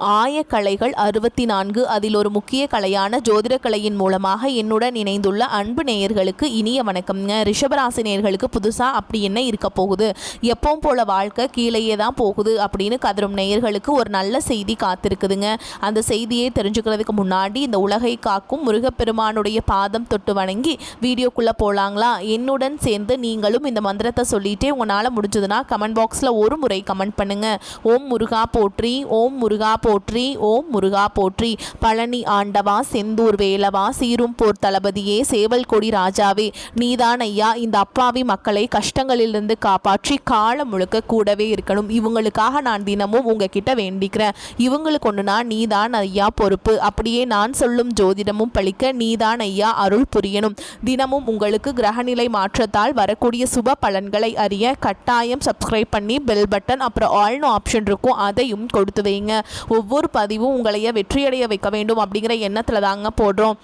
ஆயக்கலைகள் 64 அதில் ஒரு முக்கிய கலையான ஜோதிடக்கலையின் மூலமாக என்னுடன் இணைந்துள்ள அன்பு நேயர்களுக்கு இனிய வணக்கம்ங்க. ரிஷபராசி நேயர்களுக்கு புதுசாக அப்படி என்ன இருக்க போகுது, எப்பவும் போல வாழ்க்கை கீழேயே தான் போகுது அப்படின்னு கதரும் நேயர்களுக்கு ஒரு நல்ல செய்தி காத்திருக்குதுங்க. அந்த செய்தியை தெரிஞ்சுக்கிறதுக்கு முன்னாடி இந்த உலகை காக்கும் முருகப்பெருமானுடைய பாதம் தொட்டு வணங்கி வீடியோக்குள்ளே போகலாங்களா? என்னுடன் சேர்ந்து நீங்களும் இந்த மந்திரத்தை சொல்லிட்டே உங்களால் முடிஞ்சதுன்னா கமெண்ட் பாக்ஸில் ஒரு முறை கமெண்ட் பண்ணுங்கள். ஓம் முருகா போற்றி, ஓம் முருகா போற்றி, ஓம் முருகா போற்றி. பழனி ஆண்டவா, செந்தூர் வேலவா, சீரும் போர் தளபதியே, சேவல் கொடி ராஜாவே, நீதான் ஐயா இந்த அப்பாவி மக்களை கஷ்டங்களிலிருந்து காப்பாற்றி காலம் முழுக்க கூடவே இருக்கணும். இவங்களுக்காக நான் தினமும் உங்ககிட்ட வேண்டிக்கிறேன். இவங்களுக்கு ஒன்றுனா நீதான் ஐயா பொறுப்பு. அப்படியே நான் சொல்லும் ஜோதிடமும் பழிக்க நீதான் ஐயா அருள் புரியணும். தினமும் உங்களுக்கு கிரகநிலை மாற்றத்தால் வரக்கூடிய சுப பலன்களை அறிய கட்டாயம் சப்ஸ்கிரைப் பண்ணி பெல் பட்டன் அப்புறம் ஆல்னு ஆப்ஷன் இருக்கும், அதையும் கொடுத்து வைங்க. ஒவ்வொரு பதிவும் உங்களைய வெற்றியடைய வைக்க வேண்டும் அப்படிங்கிற எண்ணத்தில் தாங்க போடுறோம்.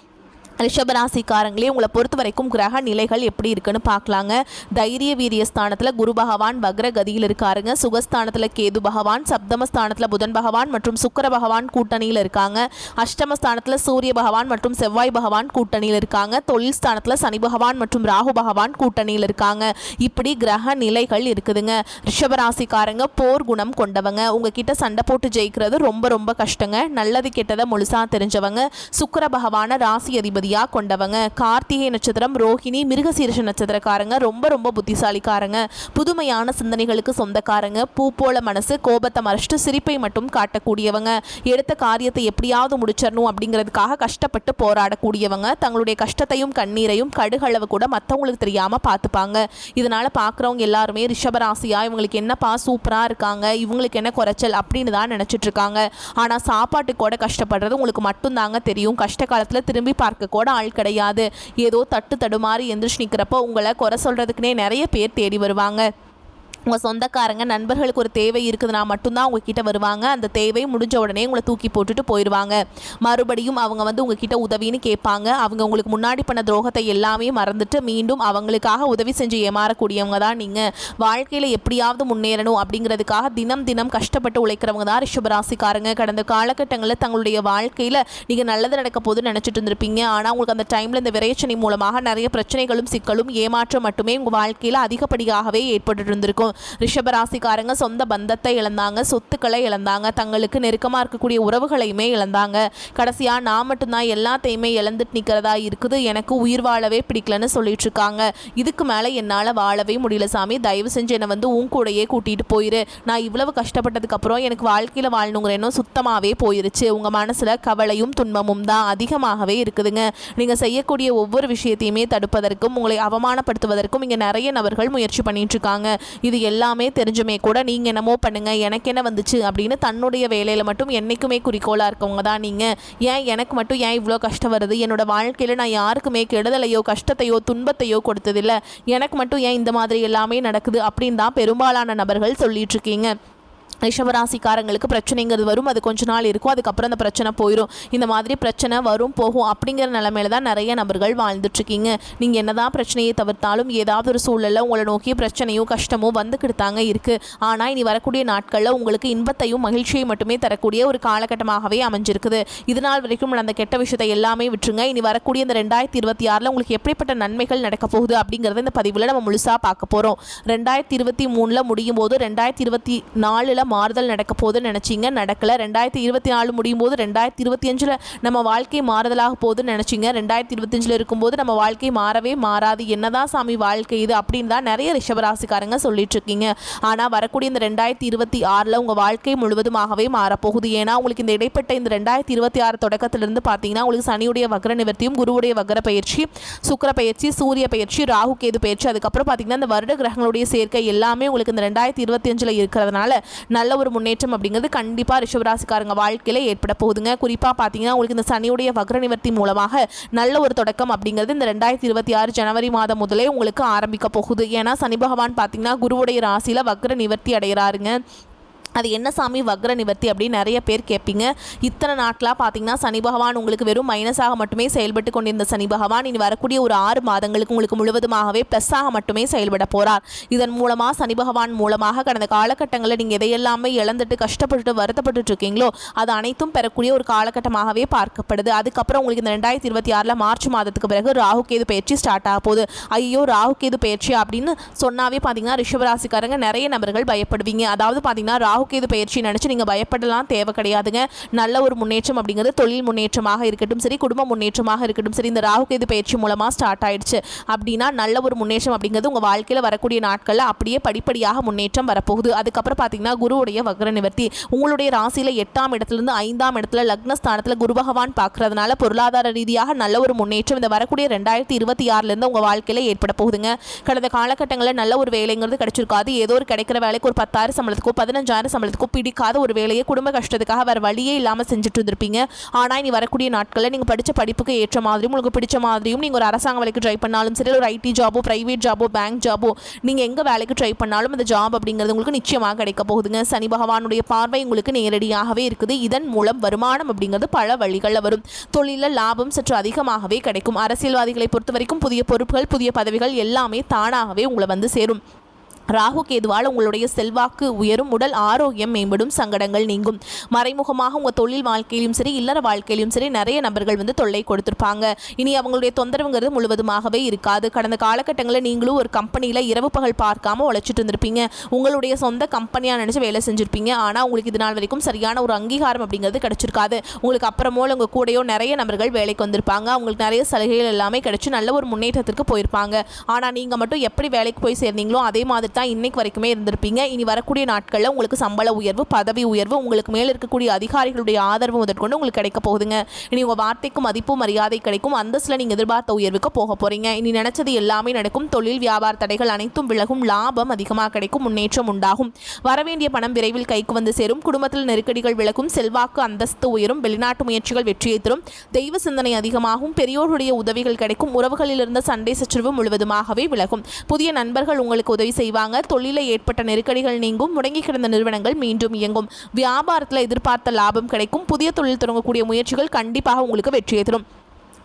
ரிஷபராசிக்காரங்களே, உங்களை பொறுத்த வரைக்கும் கிரக நிலைகள் எப்படி இருக்குன்னு பார்க்கலாங்க. தைரிய வீரிய ஸ்தானத்தில் குரு பகவான் வக்ர கதியில் இருக்காருங்க. சுகஸ்தானத்தில் கேது பகவான், சப்தமஸ்தானத்தில் புதன் பகவான் மற்றும் சுக்கர பகவான் கூட்டணியில் இருக்காங்க. அஷ்டமஸ்தானத்தில் சூரிய பகவான் மற்றும் செவ்வாய் பகவான் கூட்டணியில் இருக்காங்க. தொழில் ஸ்தானத்தில் சனி பகவான் மற்றும் ராகு பகவான் கூட்டணியில் இருக்காங்க. இப்படி கிரக நிலைகள் இருக்குதுங்க. ரிஷபராசிக்காரங்க போர் குணம் கொண்டவங்க. உங்ககிட்ட சண்டை போட்டு ஜெயிக்கிறது ரொம்ப ரொம்ப கஷ்டங்க. நல்லது கெட்டதை முழுசா தெரிஞ்சவங்க. சுக்கர பகவான ராசி அதிபதி கொண்டவங்க. கார்த்திகை நட்சத்திரம், ரோஹிணி, மிருகசீரிஷ நட்சத்திரக்காரங்க ரொம்ப ரொம்ப புத்திசாலிக்காரங்க. புதுமையான சிந்தனைகளுக்கு சொந்தக்காரங்க. பூ போல மனசு, கோபத்தை மறைச்சிட்டு சிரிப்பை மட்டும் காட்டக்கூடியவங்க. எடுத்த காரியத்தை எப்படியாவது முடிச்சிடணும் அப்படிங்கிறதுக்காக கஷ்டப்பட்டு போராடக்கூடியவங்க. தங்களுடைய கஷ்டத்தையும் கண்ணீரையும் கடுகளவு கூட மற்றவங்களுக்கு தெரியாம பார்த்துப்பாங்க. இதனால பார்க்குறவங்க எல்லாருமே ரிஷபராசியா இவங்களுக்கு என்னப்பா சூப்பரா இருக்காங்க, இவங்களுக்கு என்ன குறைச்சல் அப்படின்னு தான் நினைச்சிட்டு இருக்காங்க. ஆனா சாப்பாட்டுக்கு கூட கஷ்டப்படுறது உங்களுக்கு மட்டும்தாங்க தெரியும். கஷ்ட காலத்துல திரும்பி பார்க்க கூட ஆள் கிடையாது. ஏதோ தட்டு தடுமாறி எந்திரிச்சு நிற்கிறப்போ உங்களை குறை சொல்றதுக்குன்னே நிறைய பேர் தேடி வருவாங்க. உங்கள் சொந்தக்காரங்க நண்பர்களுக்கு ஒரு தேவை இருக்குதுன்னா மட்டும்தான் உங்ககிட்ட வருவாங்க. அந்த தேவை முடிஞ்ச உடனே உங்களை தூக்கி போட்டுட்டு போயிடுவாங்க. மறுபடியும் அவங்க உங்ககிட்ட உதவின்னு கேட்பாங்க. அவங்க உங்களுக்கு முன்னாடி பண்ண துரோகத்தை எல்லாமே மறந்துட்டு மீண்டும் அவங்களுக்காக உதவி செஞ்சு ஏமாறக்கூடியவங்க தான் நீங்கள். வாழ்க்கையில் எப்படியாவது முன்னேறணும் அப்படிங்கிறதுக்காக தினம் தினம் கஷ்டப்பட்டு உழைக்கிறவங்க தான் ரிஷபராசிக்காரங்க. கடந்த காலகட்டங்களில் தங்களுடைய வாழ்க்கையில் நீங்கள் நல்லது நடக்க போதுன்னு நினச்சிட்டு இருந்திருப்பீங்க. ஆனால் உங்களுக்கு அந்த டைமில் இந்த விரைச்சனை மூலமாக நிறைய பிரச்சனைகளும் சிக்கலும் ஏமாற்றம் மட்டுமே உங்கள் வாழ்க்கையில் அதிகப்படியாகவே ஏற்பட்டு இருந்திருக்கும். ரிஷபராசிக்காரங்க சொந்த பந்தத்தை இழந்தாங்க, சொத்துக்களை இழந்தாங்க, தங்களுக்கு நெருக்கமாக இருக்கக்கூடிய உறவுகளையுமே இழந்தாங்க. கடைசியாக நான் மட்டும்தான் எல்லாத்தையுமே இழந்துட்டு நிற்கிறதா இருக்குது, எனக்கு உயிர் வாழவே பிடிக்கலன்னு சொல்லிட்டு இருக்காங்க. இதுக்கு மேலே என்னால் வாழவே முடியல சாமி, தயவு செஞ்சு என்னை உன் கூடையே கூட்டிகிட்டு போயிரு. நான் இவ்வளவு கஷ்டப்பட்டதுக்கு அப்புறம் எனக்கு வாழ்க்கையில் வாழணுங்கிற எண்ணம் சுத்தமாகவே போயிருச்சு. உங்கள் மனசில் கவலையும் துன்பமும் தான் அதிகமாகவே இருக்குதுங்க. நீங்கள் செய்யக்கூடிய ஒவ்வொரு விஷயத்தையுமே தடுப்பதற்கும் உங்களை அவமானப்படுத்துவதற்கும் இங்கே நிறைய நபர்கள் முயற்சி பண்ணிட்டு இருக்காங்க. இது எல்லாமே தெரிஞ்சுமே கூட நீங்கள் என்னமோ பண்ணுங்க, எனக்கு என்ன வந்துச்சு அப்படின்னு தன்னுடைய வேலையில் மட்டும் என்றைக்குமே குறிக்கோளாக இருக்கவங்க தான் நீங்கள். ஏன் எனக்கு மட்டும் ஏன் இவ்வளோ கஷ்டம் வருது, என்னோட வாழ்க்கையில் நான் யாருக்குமே கெடுதலையோ கஷ்டத்தையோ துன்பத்தையோ கொடுத்ததில்லை, எனக்கு மட்டும் ஏன் இந்த மாதிரி எல்லாமே நடக்குது அப்படின்னு தான் பெரும்பாலான நபர்கள் சொல்லிட்டு இருக்கீங்க. ரிஷபராசிக்காரங்களுக்கு பிரச்சனைங்கிறது வரும், அது கொஞ்ச நாள் இருக்கும், அதுக்கப்புறம் அந்த பிரச்சனை போயிடும். இந்த மாதிரி பிரச்சனை வரும் போகும் அப்படிங்கிற நிலைமையில தான் நிறைய நபர்கள் வாழ்ந்துட்டுருக்கீங்க. நீங்கள் என்னதான் பிரச்சனையை தவிர்த்தாலும் ஏதாவது ஒரு சூழலில் உங்களை நோக்கிய பிரச்சனையோ கஷ்டமோ வந்துக்கிட்டு தாங்க இருக்குது. ஆனால் இனி வரக்கூடிய நாட்களில் உங்களுக்கு இன்பத்தையும் மகிழ்ச்சியை மட்டுமே தரக்கூடிய ஒரு காலகட்டமாகவே அமைஞ்சிருக்குது. இதனால் வரைக்கும் அந்த கெட்ட விஷயத்தை எல்லாமே விட்டுருங்க. இனி வரக்கூடிய இந்த 2026 உங்களுக்கு எப்படிப்பட்ட நன்மைகள் நடக்க போகுது அப்படிங்கிறத இந்த பதிவில் நம்ம முழுசாக பார்க்க போகிறோம். 2023 முடியும் போது 2024 மாறுதல் நடக்க போதுன்னு நினச்சிங்க, நடக்கலை. 2024 முடியும் போது 2025 நம்ம வாழ்க்கை மாறுதலாக போதுன்னு நினச்சிங்க, 2025 இருக்கும்போது நம்ம வாழ்க்கை மாறவே மாறாது. என்னதான் சாமி வாழ்க்கை இது அப்படின்னு தான் நிறைய ரிஷபராசிக்காரங்க சொல்லிட்டு இருக்கீங்க. ஆனால் வரக்கூடிய இந்த 2026 உங்கள் வாழ்க்கை முழுவதுமாகவே மாறப்போகுது. ஏன்னா உங்களுக்கு இந்த இடைப்பட்ட இந்த 2026 தொடக்கத்திலிருந்து பார்த்தீங்கன்னா உங்களுக்கு சனியுடைய வக்ர நிவர்த்தியும், குருவுடைய வக்ர பயிற்சி, சுக்கிர பயிற்சி, சூரிய பயிற்சி, ராகு கேது பயிற்சி, அதுக்கப்புறம் பார்த்தீங்கன்னா இந்த வருட கிரகங்களுடைய சேர்க்கை எல்லாமே உங்களுக்கு இந்த 2025 இருக்கிறதுனால நல்ல ஒரு முன்னேற்றம் அப்படிங்கிறது கண்டிப்பாக ரிஷபராசிக்காரங்க வாழ்க்கையில் ஏற்பட போகுதுங்க. குறிப்பாக பார்த்தீங்கன்னா உங்களுக்கு இந்த சனியுடைய வக்ர நிவர்த்தி மூலமாக நல்ல ஒரு தொடக்கம் அப்படிங்கிறது இந்த 2026 ஜனவரி மாதம் முதலே உங்களுக்கு ஆரம்பிக்க போகுது. ஏன்னா சனி பகவான் பார்த்தீங்கன்னா குருவுடைய ராசியில் வக்ர நிவர்த்தி அடைகிறாருங்க. அது என்ன சாமி வக்ர நிவர்த்தி அப்படின்னு நிறைய பேர் கேட்பீங்க. இத்தனை நாட்களாக பார்த்தீங்கன்னா சனி பகவான் உங்களுக்கு வெறும் மைனஸாக மட்டுமே செயல்பட்டு கொண்டிருந்த சனி பகவான் இனி வரக்கூடிய ஒரு 6 மாதங்களுக்கு உங்களுக்கு முழுவதுமாகவே ப்ளஸ்ஸாக மட்டுமே செயல்பட போகிறார். இதன் மூலமாக சனி பகவான் மூலமாக கடந்த காலகட்டங்களில் நீங்கள் எதையெல்லாமே இழந்துட்டு கஷ்டப்பட்டுட்டு வருத்தப்பட்டு இருக்கீங்களோ அது அனைத்தும் பெறக்கூடிய ஒரு காலகட்டமாகவே பார்க்கப்படுது. அதுக்கப்புறம் உங்களுக்கு இந்த 2026 மார்ச் மாதத்துக்கு பிறகு ராகு கேது பயிற்சி ஸ்டார்ட் ஆக போகுது. ஐயோ ராகு கேது பயிற்சி அப்படின்னு சொன்னாவே பார்த்தீங்கன்னா ரிஷபராசிக்காரங்க நிறைய நபர்கள் பயப்படுவீங்க. அதாவது பார்த்தீங்கன்னா ராகு கேது பயிற்சி நினைச்சு நீங்க பயப்படலாம் தேவை கிடையாதுங்க. நல்ல ஒரு முன்னேற்றம் அப்படிங்கிறது தொழில் முன்னேற்றமாக இருக்கட்டும் சரி, குடும்ப முன்னேற்றமாக இருக்கட்டும் சரி, இந்த ராகு கேது பயிற்சி மூலமா ஸ்டார்ட் ஆயிடுச்சு அப்படின்னா நல்ல ஒரு முன்னேற்றம் அப்படிங்கிறது உங்க வாழ்க்கையில வரக்கூடிய நாட்கள்ல அப்படியே படிப்படியாக முன்னேற்றம் வரப்போகுது. அதுக்கப்புறம் பாத்தீங்கன்னா குருவுடைய வக்ர நிவர்த்தி உங்களுடைய ராசியில 8ஆம் இடத்திலிருந்து 5ஆம் இடத்துல லக்னஸ்தானத்துல குரு பகவான் பார்க்கறதுனால பொருளாதார ரீதியாக நல்ல ஒரு முன்னேற்றம் இந்த வரக்கூடிய 2026 இருந்து உங்க வாழ்க்கையில ஏற்பட போகுதுங்க. கடந்த காலகட்டங்களில் நல்ல ஒரு வேலைங்கிறது கிடைச்சிருக்காது. ஏதோ ஒரு கிடைக்கிற வேலைக்கு ஒரு 10,000 சம்பளத்துக்கோ 15,000 சம்பளத்துக்கும் பிடிக்காத ஒரு வேலையை குடும்ப கஷ்டத்துக்காக வேறு வழியே இல்லாமல் செஞ்சுட்டு இருந்திருப்பீங்க. ஆனால் இனி வரக்கூடிய நாட்களில் நீங்கள் படித்த படிப்புக்கு ஏற்ற மாதிரியும் உங்களுக்கு பிடிச்ச மாதிரியும் நீங்கள் ஒரு அரசாங்க வேலைக்கு ட்ரை பண்ணாலும் சரி, ஒரு ஐடி ஜாபோ பிரைவேட் ஜாபோ பேங்க் ஜாபோ நீங்கள் எங்கே வேலைக்கு ட்ரை பண்ணாலும் அந்த ஜாப் அப்படிங்கிறது உங்களுக்கு நிச்சயமாக கிடைக்க போகுதுங்க. சனி பகவானுடைய பார்வை உங்களுக்கு நேரடியாகவே இருக்குது. இதன் மூலம் வருமானம் அப்படிங்கிறது பல வழிகளில் வரும். தொழிலில் லாபம் சற்று அதிகமாகவே கிடைக்கும். அரசியல்வாதிகளை பொறுத்த வரைக்கும் புதிய பொறுப்புகள் புதிய பதவிகள் எல்லாமே தானாகவே உங்களை வந்து சேரும். ராகு கேதுவால் உங்களுடைய செல்வாக்கு உயரும், உடல் ஆரோக்கியம் மேம்படும், சங்கடங்கள் நீங்கும். மறைமுகமாக உங்கள் தொழில் வாழ்க்கையிலும் சரி இல்லற வாழ்க்கையிலும் சரி நிறைய நபர்கள் வந்து தொல்லை கொடுத்துருப்பாங்க. இனி அவங்களுடைய தொந்தரவுங்கிறது முழுவதுமாகவே இருக்காது. கடந்த காலகட்டங்களில் நீங்களும் ஒரு கம்பெனியில் இரவு பகல் பார்க்காம உழைச்சிட்டு இருந்திருப்பீங்க. உங்களுடைய சொந்த கம்பெனியாக நினச்சி வேலை செஞ்சுருப்பீங்க. ஆனால் உங்களுக்கு இது நாள் வரைக்கும் சரியான ஒரு அங்கீகாரம் அப்படிங்கிறது கிடைச்சிருக்காது. உங்களுக்கு அப்புறமோ உங்கள் கூடயோ நிறைய நபர்கள் வேலைக்கு வந்திருப்பாங்க. அவங்களுக்கு நிறைய சலுகைகள் எல்லாமே கிடைச்சி நல்ல ஒரு முன்னேற்றத்திற்கு போயிருப்பாங்க. ஆனால் நீங்கள் மட்டும் எப்படி வேலைக்கு போய் சேர்ந்தீங்களோ அதே மாதிரி தான் இன்னைக்கு வரைக்குமே இருந்திருப்பீங்க. இனி வரக்கூடிய நாட்களில் உங்களுக்கு சம்பள உயர்வு பதவி உயர்வு உங்களுக்கு மேல் இருக்கக்கூடிய அதிகாரிகளுடைய ஆதரவு முதற்கொண்டு உங்களுக்கு கிடைக்க போகுதுங்க. இனி உங்கள் வார்த்தைக்கு மதிப்பு மரியாதை கிடைக்கும். அந்தஸ்தில் நீங்கள் எதிர்பார்த்த உயர்வுக்கு போக போறீங்க. இனி நினைச்சது எல்லாமே நடக்கும். தொழில் வியாபார தடைகள் அனைத்தும் விலகும். லாபம் அதிகமாக கிடைக்கும். முன்னேற்றம் உண்டாகும். வரவேண்டிய பணம் விரைவில் கைக்கு வந்து சேரும். குடும்பத்தில் நெருக்கடிகள் விலகும். செல்வாக்கு அந்தஸ்து உயரும். வெளிநாட்டு முயற்சிகள் வெற்றியை தரும். தெய்வ சிந்தனை அதிகமாகும். பெரியோருடைய உதவிகள் கிடைக்கும். உறவுகளில் இருந்த சண்டை சச்சரவு முழுவதுமாகவே விலகும். புதிய நண்பர்கள் உங்களுக்கு உதவி செய்வாங்க. தொழிலில் ஏற்பட்ட நெருக்கடிகள் நீங்கும். முடங்கி கிடந்த நிறுவனங்கள் மீண்டும் இயங்கும். வியாபாரத்தில் எதிர்பார்த்த லாபம் கிடைக்கும். புதிய தொழில் தொடங்கக்கூடிய முயற்சிகள் கண்டிப்பாக உங்களுக்கு வெற்றியை தரும்.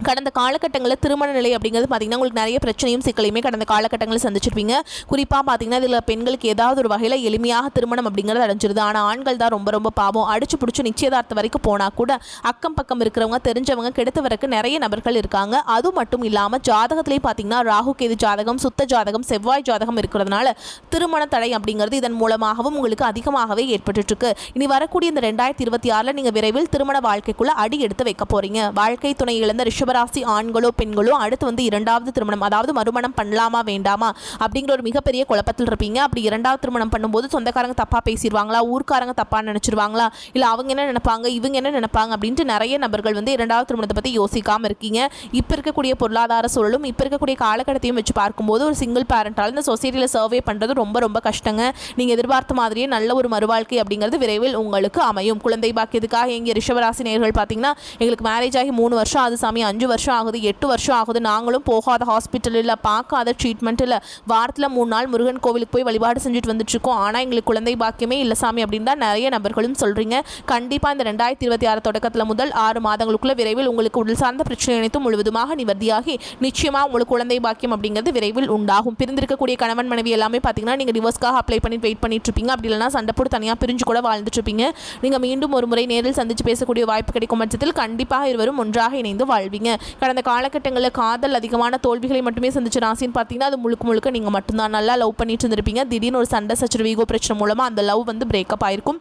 கடந்த காலகட்டங்களில் திருமண நிலை அப்படிங்கிறது பார்த்தீங்கன்னா உங்களுக்கு நிறைய பிரச்சனையும் சிக்கலையுமே கடந்த காலகட்டங்களில் சந்திச்சிருப்பீங்க. குறிப்பாக பார்த்தீங்கன்னா இதில் பெண்களுக்கு ஏதாவது ஒரு வகையில் எளிமையாக திருமணம் அப்படிங்கிறது அடைஞ்சிருது. ஆனால் ஆண்கள் தான் ரொம்ப ரொம்ப பாவம். அடிச்சு பிடிச்சி நிச்சயதார்த்தம் வரைக்கும் போனால் கூட அக்கம் பக்கம் இருக்கிறவங்க தெரிஞ்சவங்க கெடுத்து வரக்கு நிறைய நபர்கள் இருக்காங்க. அது மட்டும் இல்லாமல் ஜாதகத்திலேயே பார்த்தீங்கன்னா ராகு கேது ஜாதகம் சுத்த ஜாதகம் செவ்வாய் ஜாதகம் இருக்கிறதுனால திருமண தடை அப்படிங்கிறது இதன் மூலமாகவும் உங்களுக்கு அதிகமாகவே ஏற்பட்டு இருக்கு. இனி வரக்கூடிய இந்த 2026 நீங்கள் விரைவில் திருமண வாழ்க்கைக்குள்ள அடி எடுத்து வைக்க போறீங்க. வாழ்க்கை துணை இழந்த ரிஷபராசி ஆண்களோ பெண்களோ அடுத்து வந்து 2வது திருமணம் அதாவது மறுமணம் பண்ணலாமா வேண்டாமா அப்படிங்கிற ஒரு மிகப்பெரிய குழப்பத்தில் இருப்பீங்க. அப்படி 2வது திருமணம் பண்ணும்போது சொந்தக்காரங்க தப்பா பேசிடுவாங்களா, ஊர்க்காரங்க தப்பா நினைச்சிருவாங்களா, இல்லை அவங்க என்ன நினைப்பாங்க இவங்க என்ன நினைப்பாங்க அப்படின்ட்டு நிறைய நபர்கள் வந்து 2வது திருமணத்தை பற்றி யோசிக்காமல் இருக்கீங்க. இப்போ இருக்கக்கூடிய பொருளாதார சூழலும் இப்போ இருக்கக்கூடிய காலகட்டத்தையும் வச்சு பார்க்கும்போது ஒரு சிங்கிள் பேரண்டால் இந்த சொசைட்டியில் சர்வே பண்ணுறது ரொம்ப ரொம்ப கஷ்டங்க. நீங்கள் எதிர்பார்த்த மாதிரியே நல்ல ஒரு மறுவாழ்க்கை அப்படிங்கிறது விரைவில் உங்களுக்கு அமையும். குழந்தை பாக்கியத்துக்காக எங்கள் ரிஷபராசி நேயர்கள் பார்த்தீங்கன்னா எங்களுக்கு மேரேஜ் ஆகி 3 வருஷம் ஆகுது சாமி, 5 வருஷம் ஆகுது, 8 வருஷம் ஆகுது, நாங்களும் போகாத ஹாஸ்பிட்டல் இல்லை பார்க்காத ட்ரீட்மெண்ட் இல்லை, வாரத்தில் 3 நாள் முருகன் கோவிலுக்கு போய் வழிபாடு செஞ்சுட்டு வந்துட்டு இருக்கோம், ஆனால் எங்களுக்கு குழந்தை பாக்கியமே இல்லை சாமி அப்படின்னு தான் நிறைய நபர்களும் சொல்கிறீங்க. கண்டிப்பாக இந்த 2026 தொடக்கத்தில் முதல் 6 மாதங்களுக்குள்ள விரைவில் உங்களுக்கு உடல் சார்ந்த பிரச்சனை அனைத்தும் முழுவதுமாக நிவர்த்தியாகி நிச்சயமாக உங்களுக்கு குழந்தை பாக்கியம் அப்படிங்கிறது விரைவில் உண்டாகும். பிரிந்திருக்கக்கூடிய கணவன் மனைவி எல்லாமே பார்த்தீங்கன்னா நீங்கள் டிவோர்ஸ்க்காக அப்ளை பண்ணி வெயிட் பண்ணிட்டு இருப்பீங்க. அப்படி இல்லைனா சண்டை போட்டு தனியாக பிரிஞ்சு கூட வாழ்ந்துட்டு இருப்பீங்க. நீங்கள் மீண்டும் ஒரு முறை நேரில் சந்தித்து பேசக்கூடிய வாய்ப்பு கிடைக்கும் பட்சத்தில் கண்டிப்பாக இருவரும் ஒன்றாக இணைந்து வாழ்வீங்க. கடந்த காலகட்டங்களில் காதல் அதிகமான தோல்விகளை மட்டுமே சந்திச்ச ராசின்னு பார்த்தீங்கன்னா அது முழுக்க முழுக்க நீங்கள் மட்டும்தான். நல்லா லவ் பண்ணிட்டு இருந்திருப்பீங்க. திடீர்னு ஒரு சண்டை சச்சரவு ஈகோ பிரச்சனை மூலமாக அந்த லவ் வந்து பிரேக்கப் ஆயிருக்கும்.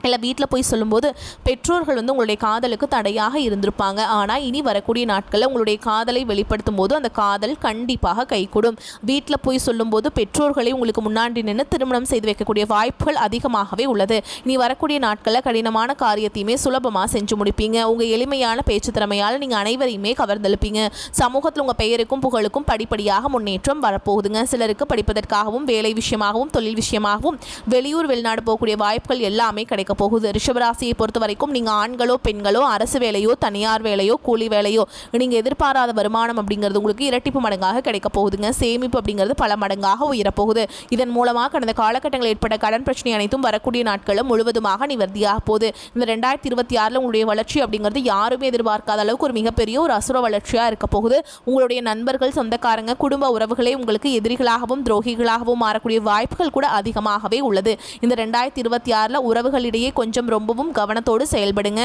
இல்லை வீட்டில் போய் சொல்லும்போது பெற்றோர்கள் வந்து உங்களுடைய காதலுக்கு தடையாக இருந்திருப்பாங்க. ஆனால் இனி வரக்கூடிய நாட்களில் உங்களுடைய காதலை வெளிப்படுத்தும் போது அந்த காதல் கண்டிப்பாக கைகூடும். வீட்டில் போய் சொல்லும்போது பெற்றோர்களை உங்களுக்கு முன்னாடி நின்று திருமணம் செய்து வைக்கக்கூடிய வாய்ப்புகள் அதிகமாகவே உள்ளது. இனி வரக்கூடிய நாட்களில் கடினமான காரியத்தையுமே சுலபமாக செஞ்சு முடிப்பீங்க. உங்கள் எளிமையான பேச்சு திறமையால் நீங்கள் அனைவரையுமே கவர்ந்தெழுப்பீங்க. சமூகத்தில் உங்கள் பெயருக்கும் புகழுக்கும் படிப்படியாக முன்னேற்றம் வரப்போகுதுங்க. சிலருக்கு படிப்பதற்காகவும் வேலை விஷயமாகவும் தொழில் விஷயமாகவும் வெளியூர் வெளிநாடு போகக்கூடிய வாய்ப்புகள் எல்லாமே கிடைக்கும். கிடைக்க போகுது. ரிஷபராசியை பொறுத்த வரைக்கும் நீங்கள் ஆண்களோ பெண்களோ அரசு வேலையோ தனியார் வேலையோ கூலி வேலையோ நீங்கள் எதிர்பாராத வருமானம் அப்படிங்கிறது உங்களுக்கு இரட்டிப்பு மடங்காக கிடைக்க போகுதுங்க. சேமிப்பு அப்படிங்கிறது பல மடங்காக உயரப்போகுது. இதன் மூலமாக கடந்த காலகட்டங்களில் ஏற்பட்ட கடன் பிரச்சனை அனைத்தும் வரக்கூடிய நாட்களும் முழுவதுமாக நிவர்த்தியாக போகுது. இந்த 2026 உங்களுடைய வளர்ச்சி அப்படிங்கிறது யாருமே எதிர்பார்க்காத அளவுக்கு ஒரு மிகப்பெரிய ஒரு அசுர வளர்ச்சியாக இருக்க போகுது. உங்களுடைய நண்பர்கள், சொந்தக்காரங்க, குடும்ப உறவுகளே உங்களுக்கு எதிரிகளாகவும் துரோகிகளாகவும் மாறக்கூடிய வாய்ப்புகள் கூட அதிகமாகவே உள்ளது. இந்த 2026 உறவுகளிடையே கொஞ்சம் ரொம்பவும் கவனத்தோடு செயல்படுங்க.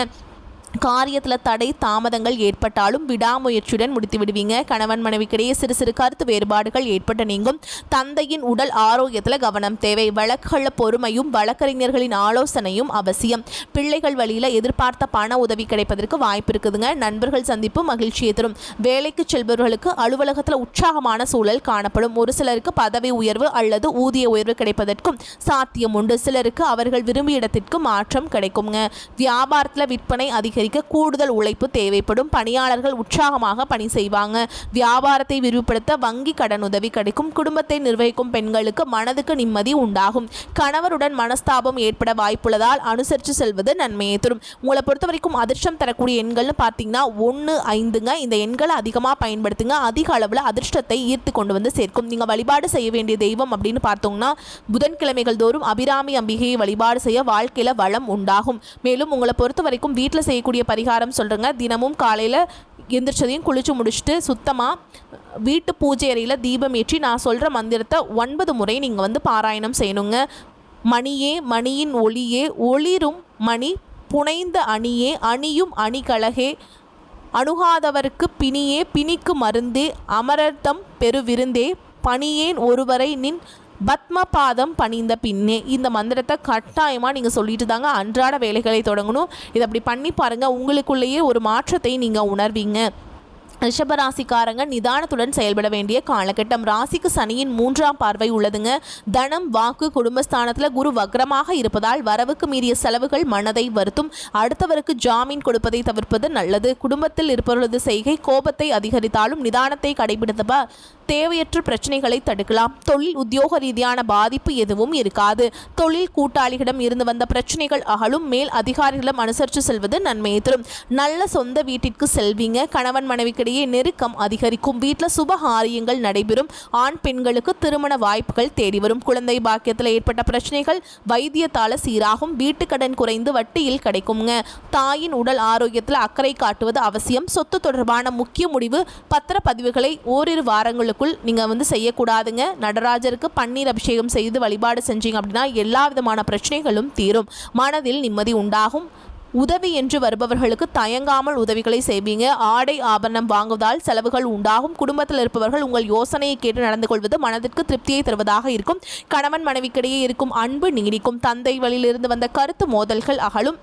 காரியத்தில் தடை தாமதங்கள் ஏற்பட்டாலும் விடாமுயற்சியுடன் முடித்து விடுவீங்க. கணவன் மனைவிக்கிடையே சிறு சிறு கருத்து வேறுபாடுகள் ஏற்பட்ட நீங்கும். தந்தையின் உடல் ஆரோக்கியத்தில் கவனம் தேவை. வழக்குகளில் பொறுமையும் வழக்கறிஞர்களின் ஆலோசனையும் அவசியம். பிள்ளைகள் வழியில் எதிர்பார்த்த பண உதவி கிடைப்பதற்கு வாய்ப்பு இருக்குதுங்க. நண்பர்கள் சந்திப்பு மகிழ்ச்சியை தரும். வேலைக்கு செல்பவர்களுக்கு அலுவலகத்தில் உற்சாகமான சூழல் காணப்படும். ஒரு சிலருக்கு பதவி உயர்வு அல்லது ஊதிய உயர்வு கிடைப்பதற்கும் சாத்தியம் உண்டு. சிலருக்கு அவர்கள் விரும்பிய இடத்திற்கு மாற்றம் கிடைக்குங்க. வியாபாரத்தில் விற்பனை அதிகரிக்க கூடுதல் உழைப்பு தேவைப்படும். பணியாளர்கள் உற்சாகமாக பணி செய்வாங்க. வியாபாரத்தை விரிவுபடுத்த வங்கி கடன் உதவி கிடைக்கும். குடும்பத்தை நிர்வகிக்கும் பெண்களுக்கு மனதுக்கு நிம்மதி உண்டாகும். கணவருடன் மனஸ்தாபம் ஏற்பட வாய்ப்புள்ளதால் அனுசரித்து செல்வது நன்மையை தரும். உங்களை பொறுத்த வரைக்கும் அதிர்ஷ்டம் தரக்கூடிய எண்கள்னு பார்த்தீங்கன்னா 1, 5ங்க. இந்த எண்களை அதிகமாக பயன்படுத்துங்க. அதிக அளவில் அதிர்ஷ்டத்தை ஈர்த்து கொண்டு வந்து சேர்க்கும். நீங்கள் வழிபாடு செய்ய வேண்டிய தெய்வம் அப்படின்னு பார்த்தோம்னா புதன்கிழமைகள் தோறும் அபிராமி அம்பிகையை வழிபாடு செய்ய வாழ்க்கையில் வளம் உண்டாகும். மேலும் உங்களை பொறுத்த வரைக்கும் வீட்டில் செய்யக்கூடிய பரிகாரம் சொல்கிறேங்க. தினமும் காலையில் எந்திரிச்சதையும் குளிச்சு முடிச்சுட்டு சுத்தமாக வீட்டு பூஜை அறையில் தீபம் ஏற்றி நான் சொல்கிற மந்திரத்தை 9 முறை நீங்கள் வந்து பாராயணம் செய்யணுங்க. மணியே மணியின் ஒளியே ஒளிரும் மணி புனைந்த அணியே அணியும் அணிகழகே அணுகாதவர்க்கு பிணியே பிணிக்கு மருந்தே அமரர்தம் பெருவிருந்தே பணியேன் ஒருவரை நின் பத்மபாதம் பணிந்த பின்னே. இந்த மந்திரத்தை கட்டாயமாக நீங்கள் சொல்லிட்டு தாங்க அன்றாட வேலைகளை தொடங்கணும். இதை அப்படி பண்ணி பாருங்கள். உங்களுக்குள்ளேயே ஒரு மாற்றத்தை நீங்கள் உணர்வீங்க. ரிஷபராசிக்காரங்க நிதானத்துடன் செயல்பட வேண்டிய காலகட்டம். ராசிக்கு சனியின் 3ஆம் பார்வை உள்ளதுங்க. தனம், வாக்கு, குடும்பஸ்தானத்தில் குரு வக்ரமாக இருப்பதால் வரவுக்கு மீறிய செலவுகள் மனதை வருத்தும். அடுத்தவருக்கு ஜாமீன் கொடுப்பதை தவிர்ப்பது நல்லது. குடும்பத்தில் இருப்பவர்களது செய்கை கோபத்தை அதிகரித்தாலும் நிதானத்தை கடைபிடித்த தேவையற்ற பிரச்சனைகளை தடுக்கலாம். தொழில் உத்தியோக ரீதியான பாதிப்பு எதுவும் இருக்காது. தொழில் கூட்டாளிகளிடம் இருந்து வந்த பிரச்சனைகள் அகலும். மேல் அதிகாரிகளிடம் அனுசரித்து செல்வது நன்மையை தரும். நல்ல சொந்த வீட்டிற்கு செல்வீங்க. கணவன் மனைவிக்கிடையே நெருக்கம் அதிகரிக்கும். வீட்டில் சுபகாரியங்கள் நடைபெறும். ஆண் பெண்களுக்கு திருமண வாய்ப்புகள் தேடி வரும். குழந்தை பாக்கியத்தில் ஏற்பட்ட பிரச்சனைகள் வைத்தியத்தால சீராகும். வீட்டு கடன் குறைந்து வட்டியில் கிடைக்குங்க. தாயின் உடல் ஆரோக்கியத்தில் அக்கறை காட்டுவது அவசியம். சொத்து தொடர்பான முக்கிய முடிவு பத்திரப்பதிவுகளை ஓரிரு வாரங்களுக்குள் நீங்கள் வந்து செய்யக்கூடாதுங்க. நடராஜருக்கு பன்னீர் அபிஷேகம் செய்து வழிபாடு செஞ்சீங்க அப்படின்னா எல்லா விதமான பிரச்சனைகளும் தீரும். மனதில் நிம்மதி உண்டாகும். உதவி என்று வருபவர்களுக்கு தயங்காமல் உதவிகளை செய்வீங்க. ஆடை ஆபரணம் வாங்குவதால் செலவுகள் உண்டாகும். குடும்பத்தில் இருப்பவர்கள் உங்கள் யோசனையை கேட்டு நடந்து கொள்வது மனதிற்கு திருப்தியை தருவதாக இருக்கும். கணவன் மனைவிக்கிடையே இருக்கும் அன்பு நீடிக்கும். தந்தை வழியிலிருந்து வந்த கருத்து மோதல்கள் அகலும்.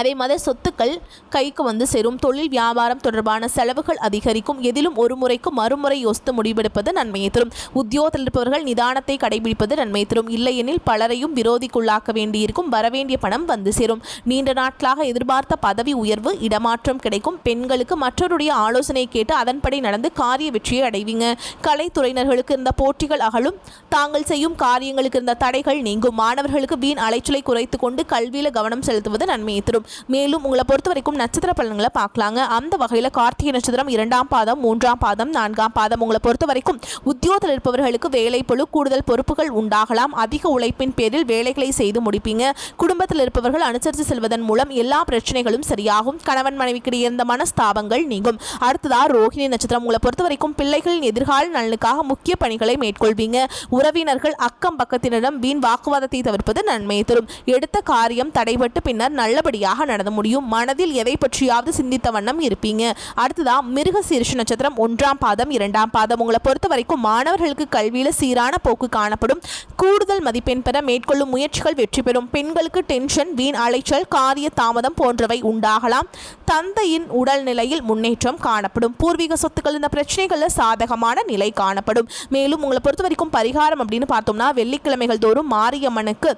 அதே மாதிரி சொத்துக்கள் கைக்கு வந்து சேரும். தொழில் வியாபாரம் தொடர்பான செலவுகள் அதிகரிக்கும். எதிலும் ஒரு முறைக்கு மறுமுறை யோசித்து முடிவெடுப்பது நன்மையை தரும். உத்தியோகத்தில் இருப்பவர்கள் நிதானத்தை கடைபிடிப்பது நன்மையை தரும். இல்லையெனில் பலரையும் விரோதிக்குள்ளாக்க வேண்டியிருக்கும். வரவேண்டிய பணம் வந்து சேரும். நீண்ட நாட்களாக எதிர்பார்த்த பதவி உயர்வு, இடமாற்றம் கிடைக்கும். பெண்களுக்கு மற்றவருடைய ஆலோசனை கேட்டு அதன்படி நடந்து காரிய வெற்றியை அடைவீங்க. கலைத்துறையினர்களுக்கு இருந்த போட்டிகள் அகலும். தாங்கள் செய்யும் காரியங்களுக்கு இருந்த தடைகள் நீங்கும். மாணவர்களுக்கு வீண் அலைச்சலை குறைத்து கொண்டு கல்வியில் கவனம் செலுத்துவது நன்மையை தரும். மேலும் உங்களை பொறுத்த வரைக்கும் நட்சத்திர பலன்களை பார்க்கலாங்க. அந்த வகையில் கார்த்திகை நட்சத்திரம் 2ஆம் பாதம், 3ஆம் பாதம், 4ஆம் பாதம் உங்களை பொறுத்த வரைக்கும் உத்தியோகத்தில் இருப்பவர்களுக்கு வேலை பளு, கூடுதல் பொறுப்புகள் உண்டாகலாம். அதிக உழைப்பின் பேரில் வேலைகளை செய்து முடிப்பீங்க. குடும்பத்தில் இருப்பவர்கள் அனுசரித்து செல்வதன் மூலம் எல்லா பிரச்சனைகளும் சரியாகும். கணவன் மனைவிக்கிடையே இருந்த மனஸ்தாபங்கள் நீங்கும். அடுத்ததாக ரோஹிணி நட்சத்திரம் உங்களை பொறுத்த வரைக்கும் பிள்ளைகளின் எதிர்கால நலனுக்காக முக்கிய பணிகளை மேற்கொள்வீங்க. உறவினர்கள் அக்கம் பக்கத்தினரிடம் வீண் வாக்குவாதத்தை தவிர்ப்பது நன்மையை தரும். எடுத்த காரியம் தடைபட்டு பின்னர் நல்லபடியாக நடந்து முடியும். மனதில் எதை பற்றியாவது சிந்தித்த வண்ணம் இருப்பீங்க. அடுத்ததா மிருகசீரிஷ நட்சத்திரம் 1ஆம் பாதம், 2ஆம் பாதம் உங்களை பொறுத்த வரைக்கும் மாணவர்களுக்கு கல்வியில சீரான போக்கு காணப்படும். கூடுதல் மதிப்பெண் பெற மேற்கொள்ளும் முயற்சிகள் வெற்றி பெறும். பெண்களுக்கு டென்ஷன், வீண் அலைச்சல், காரிய தாமதம் போன்றவை உண்டாகலாம். தந்தையின் உடல் நிலையில் முன்னேற்றம் காணப்படும். பூர்வீக சொத்துக்கள் இந்த பிரச்சனைகளில் சாதகமான நிலை காணப்படும். மேலும் உங்களை பொறுத்த வரைக்கும் பரிகாரம் அப்படின்னு பார்த்தோம்னா வெள்ளிக்கிழமைகள் தோறும் மாரியம்மனுக்கு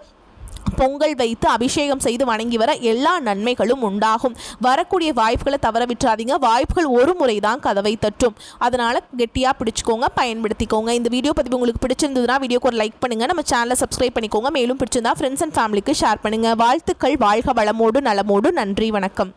பொங்கல் வைத்து அபிஷேகம் செய்து வணங்கி வர எல்லா நன்மைகளும் உண்டாகும். வரக்கூடிய வாய்ப்புகளை தவற விட்டுறாதீங்க. வாய்ப்புகள் ஒரு முறை தான் கதவை தட்டும். அதனால் கெட்டியாக பிடிச்சிக்கோங்க, பயன்படுத்திக்கோங்க. இந்த வீடியோ பதிவு உங்களுக்கு பிடிச்சிருந்ததுன்னா வீடியோக்கு ஒரு லைக் பண்ணுங்கள், நம்ம சேனலை சப்ஸ்கிரைப் பண்ணிக்கோங்க. மேலும் பிடிச்சிருந்தா ஃப்ரெண்ட்ஸ் அண்ட் ஃபேமிலிக்கு ஷேர் பண்ணுங்கள். வாழ்த்துக்கள். வாழ்க வளமோடு நலமோடு. நன்றி, வணக்கம்.